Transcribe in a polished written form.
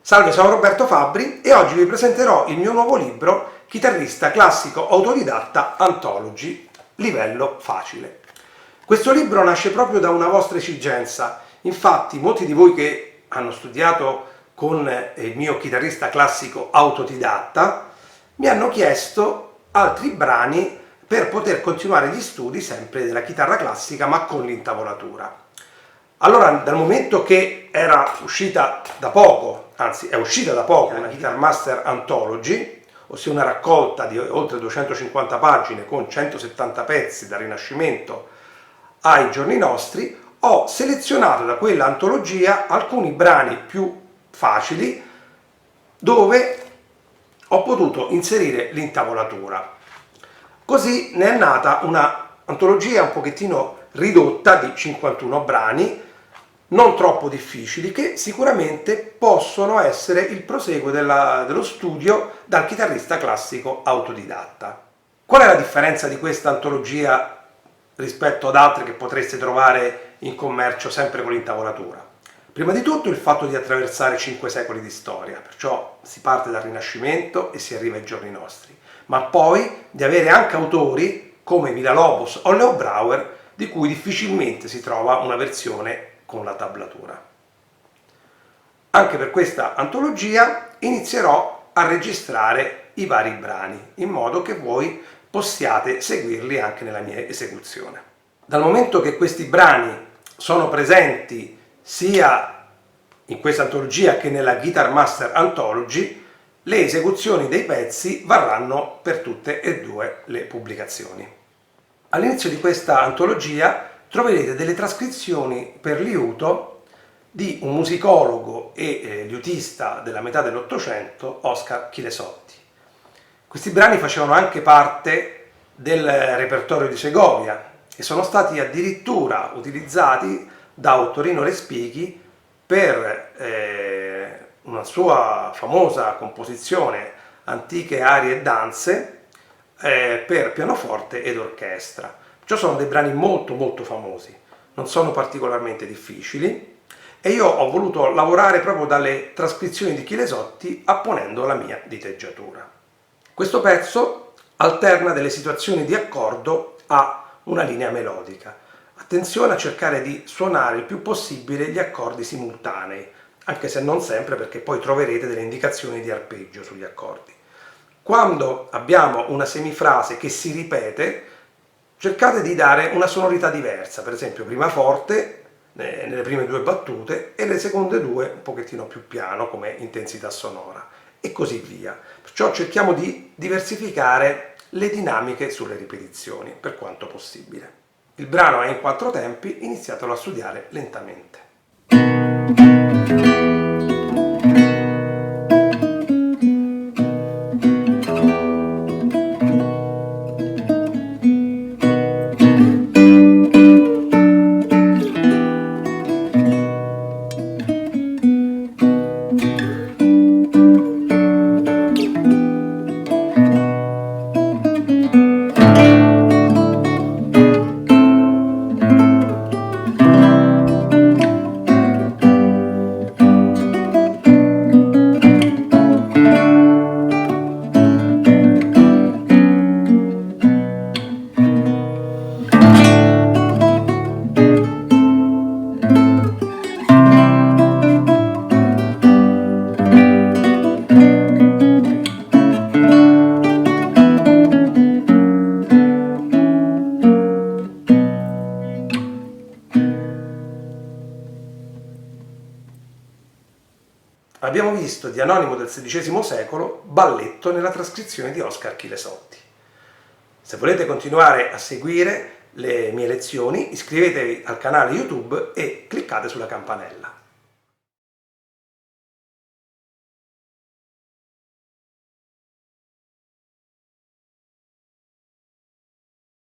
Salve, sono Roberto Fabbri e oggi vi presenterò il mio nuovo libro Chitarrista classico autodidatta Anthology, livello facile. Questo libro nasce proprio da una vostra esigenza, infatti molti di voi che hanno studiato con il mio chitarrista classico autodidatta mi hanno chiesto altri brani per poter continuare gli studi sempre della chitarra classica ma con l'intavolatura. Allora, dal momento che era uscita da poco, anzi è uscita da poco, una Guitar Master Anthology, ossia una raccolta di oltre 250 pagine con 170 pezzi dal Rinascimento ai giorni nostri, ho selezionato da quella antologia alcuni brani più facili dove ho potuto inserire l'intavolatura. Così ne è nata una antologia un pochettino ridotta di 51 brani, non troppo difficili, che sicuramente possono essere il proseguo dello studio dal chitarrista classico autodidatta. Qual è la differenza di questa antologia rispetto ad altre che potreste trovare in commercio sempre con l'intavolatura? Prima di tutto il fatto di attraversare 5 secoli di storia, perciò si parte dal Rinascimento e si arriva ai giorni nostri, ma poi di avere anche autori come Villa-Lobos o Leo Brauer, di cui difficilmente si trova una versione con la tablatura. Anche per questa antologia inizierò a registrare i vari brani, in modo che voi possiate seguirli anche nella mia esecuzione. Dal momento che questi brani sono presenti sia in questa antologia che nella Guitar Master Anthology, le esecuzioni dei pezzi varranno per tutte e due le pubblicazioni. All'inizio di questa antologia troverete delle trascrizioni per liuto di un musicologo e liutista della metà dell'Ottocento, Oscar Chilesotti. Questi brani facevano anche parte del repertorio di Segovia e sono stati addirittura utilizzati da Ottorino Respighi per una sua famosa composizione Antiche arie e danze per pianoforte ed orchestra. Ciò sono dei brani molto famosi, non sono particolarmente difficili e io ho voluto lavorare proprio dalle trascrizioni di Chilesotti apponendo la mia diteggiatura. Questo pezzo alterna delle situazioni di accordo a una linea melodica. Attenzione a cercare di suonare il più possibile gli accordi simultanei, anche se non sempre, perché poi troverete delle indicazioni di arpeggio sugli accordi. Quando abbiamo una semifrase che si ripete, cercate di dare una sonorità diversa, per esempio prima forte nelle prime due battute e le seconde due un pochettino più piano come intensità sonora e così via. Perciò cerchiamo di diversificare le dinamiche sulle ripetizioni per quanto possibile. Il brano è in 4 tempi, iniziatelo a studiare lentamente. Abbiamo visto di Anonimo del XVI secolo, balletto nella trascrizione di Oscar Chilesotti. Se volete continuare a seguire le mie lezioni, iscrivetevi al canale YouTube e cliccate sulla campanella.